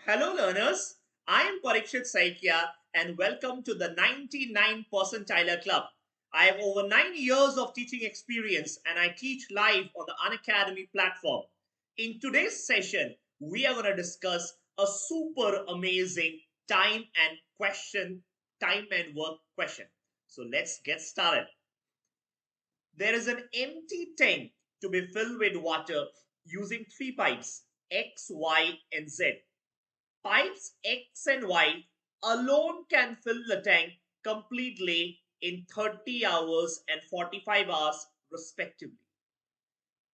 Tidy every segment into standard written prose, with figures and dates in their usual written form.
Hello learners, I am Parikshit Saikia and welcome to the 99 Percentile Club. I have over 9 years of teaching experience and I teach live on the Unacademy platform. In today's session, we are going to discuss a super amazing time and work question. So let's get started. There is an empty tank to be filled with water using three pipes X, Y, and Z. Pipes X and Y alone can fill the tank completely in 30 hours and 45 hours respectively.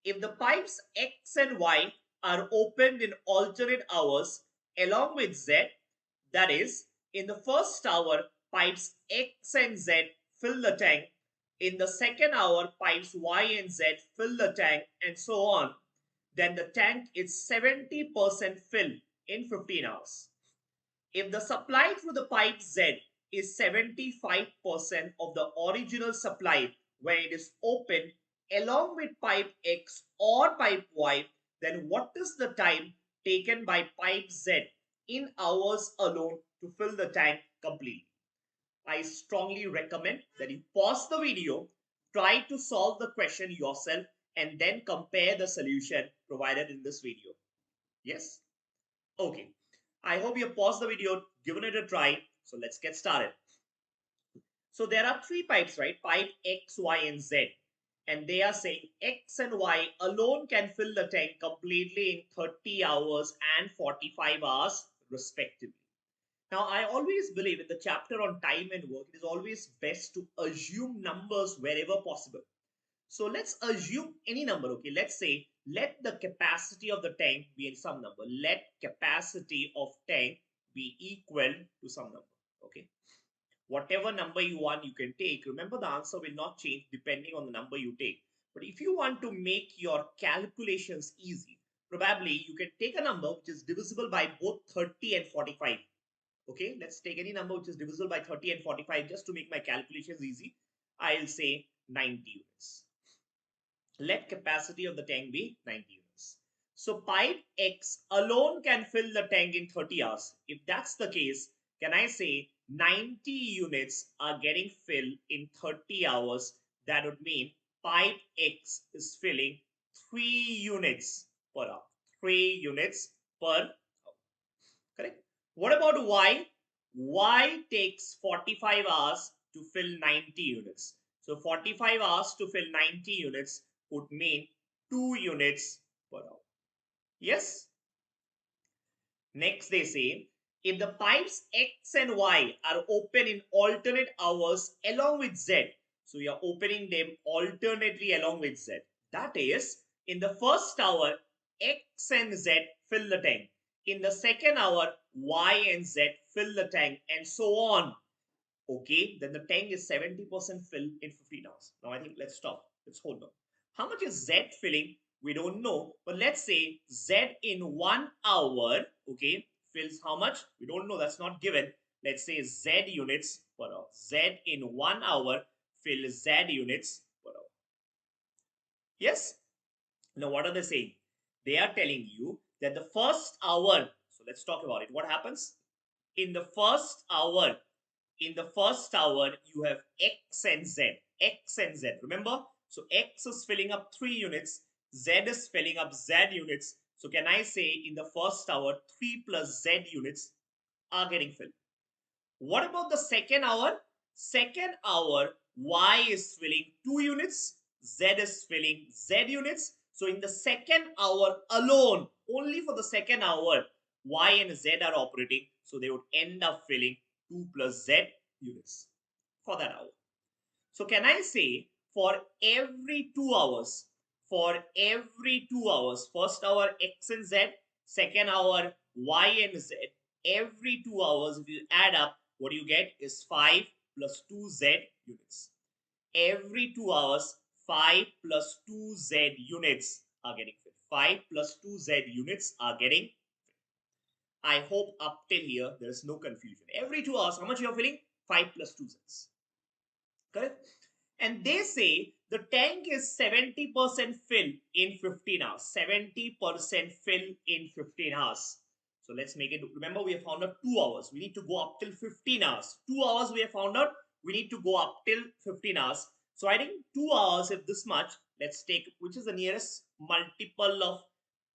If the pipes X and Y are opened in alternate hours along with Z, that is, in the first hour, pipes X and Z fill the tank, in the second hour, pipes Y and Z fill the tank, and so on, then the tank is 70% filled in 15 hours. If the supply through the pipe Z is 75% of the original supply when it is opened along with pipe X or pipe Y, then what is the time taken by pipe Z in hours alone to fill the tank completely? I strongly recommend that you pause the video, try to solve the question yourself, and then compare the solution provided in this video. Yes? Okay. I hope you paused the video, given it a try. So let's get started. So there are three pipes, right? Pipe X, Y, and Z. And they are saying X and Y alone can fill the tank completely in 30 hours and 45 hours respectively. Now, I always believe in the chapter on time and work, it is always best to assume numbers wherever possible. So let's assume any number, okay? Let's say, let the capacity of the tank be in some number. Let capacity of tank be equal to some number, okay? Whatever number you want, you can take. Remember, the answer will not change depending on the number you take. But if you want to make your calculations easy, probably you can take a number which is divisible by both 30 and 45. Okay, let's take any number which is divisible by 30 and 45 just to make my calculations easy. I'll say 90 units. Let capacity of the tank be 90 units. So pipe X alone can fill the tank in 30 hours. If that's the case, can I say 90 units are getting filled in 30 hours? That would mean pipe X is filling 3 units per hour. 3 units per hour. Correct? What about Y? Y takes 45 hours to fill 90 units. So 45 hours to fill 90 units would mean 2 units per hour. Yes? Next they say, if the pipes X and Y are open in alternate hours along with Z, so you are opening them alternately along with Z. That is, in the first hour, X and Z fill the tank. In the second hour, Y and Z fill the tank, and so on. Okay, then the tank is 70% filled in 15 hours. Now I think let's stop. Let's hold on. How much is Z filling? We don't know, but let's say Z in 1 hour, okay, fills how much? We don't know, that's not given. Let's say Z units per hour. Z in 1 hour fills Z units per hour. Yes? Now what are they saying? They are telling you that the first hour, so let's talk about it. What happens? In the first hour, you have X and Z. X and Z. Remember? So X is filling up 3 units. Z is filling up Z units. So can I say in the first hour, 3 plus Z units are getting filled. What about the second hour? Second hour, Y is filling 2 units. Z is filling Z units. So in the second hour alone, only for the second hour, Y and Z are operating. So they would end up filling 2 plus Z units for that hour. So can I say for every 2 hours, first hour X and Z, second hour Y and Z, every 2 hours, if you add up, what you get is 5 plus 2Z units. Every 2 hours, 5 plus 2Z units are getting filled. 5 plus 2Z units are getting filled. I hope up till here there is no confusion. Every 2 hours, how much you are filling? 5 plus 2Zs. Correct? And they say the tank is 70% filled in 15 hours. 70% filled in 15 hours. So let's make it, remember we have found out 2 hours. We need to go up till 15 hours. 2 hours we have found out. We need to go up till 15 hours. So I think 2 hours if this much, let's take, which is the nearest multiple of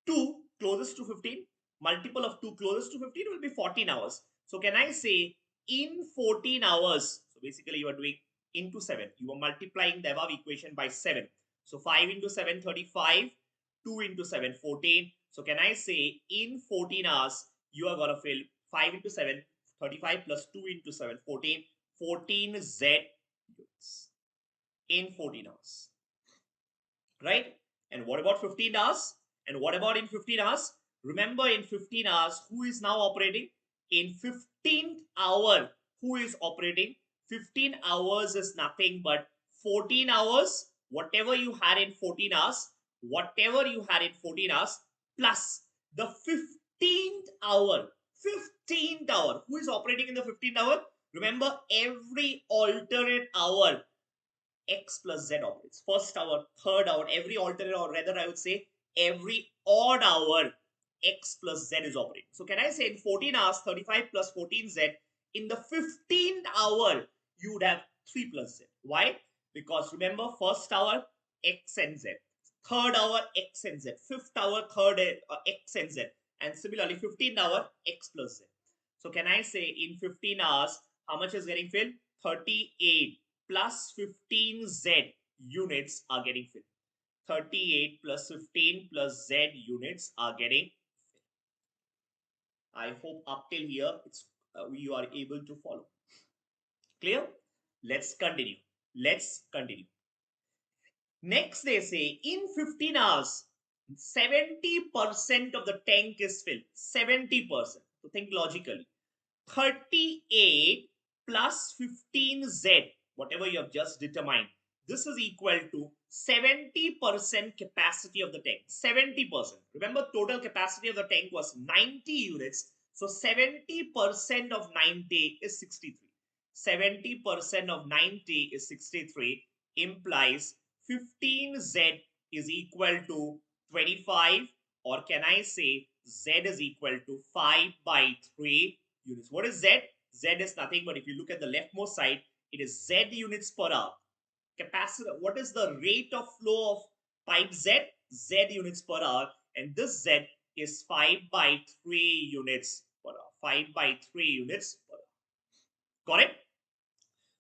2 closest to 15? Multiple of 2 closest to 15 will be 14 hours. So can I say in 14 hours, so basically you are doing into 7. You are multiplying the above equation by 7. So 5 into 7, 35. 2 into 7, 14. So can I say in 14 hours, you are going to fill 5 into 7, 35 plus 2 into 7, 14. 14 Z units in 14 hours. Right? And what about 15 hours? And what about in 15 hours? Remember in 15 hours, who is now operating? In 15th hour, who is operating? 15 hours is nothing but 14 hours. Whatever you had in 14 hours, whatever you had in 14 hours, plus the 15th hour. 15th hour. Who is operating in the 15th hour? Remember, every alternate hour X plus Z operates. First hour, third hour, every alternate, or rather I would say every odd hour, X plus Z is operating. So can I say in 14 hours, 35 plus 14Z, in the 15th hour, you would have 3 plus Z. Why? Because remember, first hour, X and Z. Third hour, X and Z. Fifth hour, X and Z. And similarly, 15th hour, X plus Z. So can I say in 15 hours, how much is getting filled? 38 plus 15Z units are getting filled. 38 plus 15 plus Z units are getting filled. I hope up till here you are able to follow. Clear? Let's continue. Let's continue. Next, they say in 15 hours, 70% of the tank is filled. 70%. So think logically. 38 plus 15Z, whatever you have just determined, this is equal to 70% capacity of the tank. 70%. Remember, total capacity of the tank was 90 units. So 70% of 90 is 63. 70% of 90 is 63, implies 15Z is equal to 25, or can I say Z is equal to 5 by 3 units. What is Z? Z is nothing but if you look at the leftmost side, it is Z units per hour. Capacitor, what is the rate of flow of pipe Z? Z units per hour. And this Z is 5 by 3 units per hour. 5 by 3 units per hour. Got it?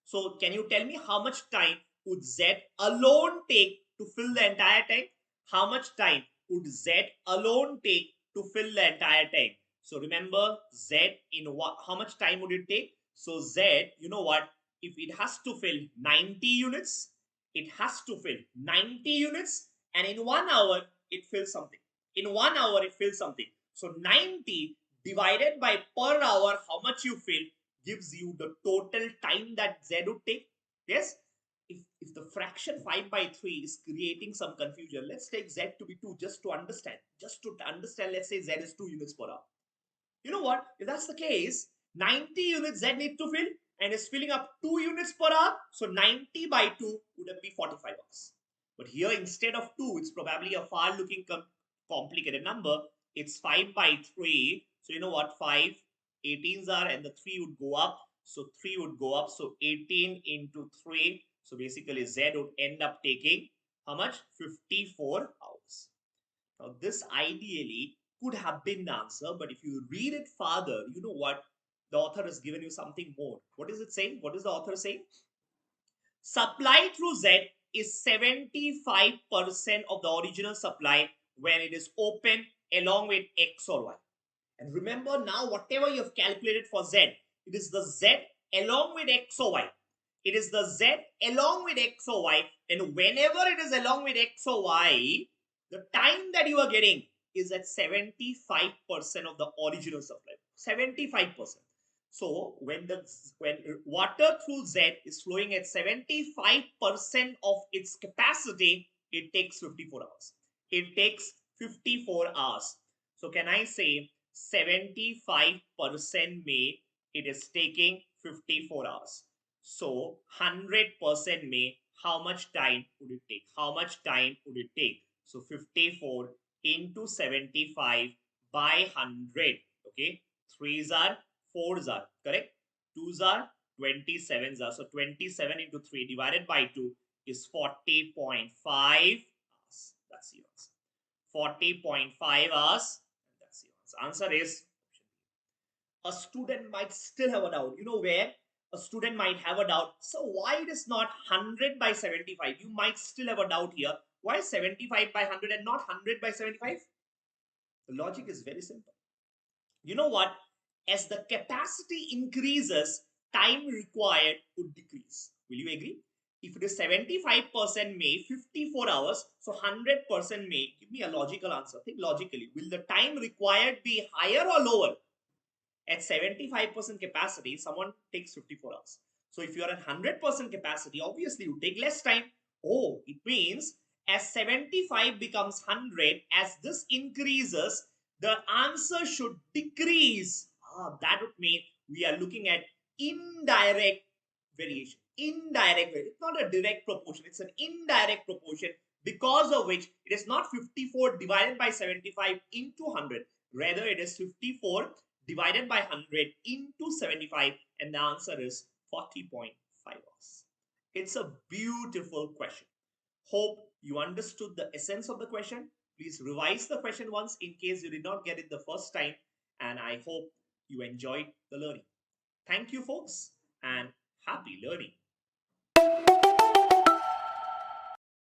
So can you tell me how much time would Z alone take to fill the entire tank? How much time would Z alone take to fill the entire tank? So remember, Z in what? How much time would it take? So Z, you know what? If it has to fill 90 units, it has to fill 90 units, and in 1 hour it fills something. In 1 hour it fills something. So 90 divided by per hour, how much you fill, gives you the total time that Z would take. Yes? If the fraction 5 by 3 is creating some confusion, let's take Z to be 2 just to understand. Just to understand, let's say Z is 2 units per hour. You know what? If that's the case, 90 units Z need to fill and is filling up 2 units per hour. So 90 by 2 would be 45 hours. But here instead of 2, it's probably a far looking complicated number. It's 5 by 3. So you know what? 5, 18s are, and the 3 would go up. So 3 would go up. So 18 into 3. So basically Z would end up taking how much? 54 hours. Now this ideally could have been the answer, but if you read it further, you know what? The author has given you something more. What is it saying? What is the author saying? Supply through Z is 75% of the original supply when it is open along with X or Y. And remember now, whatever you have calculated for Z, it is the Z along with X or Y. It is the Z along with X or Y. And whenever it is along with X or Y, the time that you are getting is at 75% of the original supply. 75%. So when water through Z is flowing at 75% of its capacity, it takes 54 hours. It takes 54 hours. So can I say 75% may it is taking 54 hours. So 100% may how much time would it take? How much time would it take? So 54 into 75 by 100. Okay, 3s are 4s are correct. 2s are 27s are. So 27 into 3 divided by 2 is 40.5 hours. That's the answer. 40.5 hours. That's the answer. Answer is a student might still have a doubt. You know where? A student might have a doubt. So why it is not 100 by 75? You might still have a doubt here. Why 75 by 100 and not 100 by 75? The logic is very simple. You know what? As the capacity increases, time required would decrease. Will you agree? If it is 75% May, 54 hours, so 100% May. Give me a logical answer. Think logically. Will the time required be higher or lower? At 75% capacity, someone takes 54 hours. So if you are at 100% capacity, obviously you take less time. Oh, it means as 75 becomes 100, as this increases, the answer should decrease. That would mean we are looking at indirect variation. Indirect variation. It's not a direct proportion, it's an indirect proportion, because of which it is not 54 divided by 75 into 100. Rather, it is 54 divided by 100 into 75, and the answer is 40.5 hours. It's a beautiful question. Hope you understood the essence of the question. Please revise the question once in case you did not get it the first time, and I hope you enjoyed the learning. Thank you, folks, and happy learning.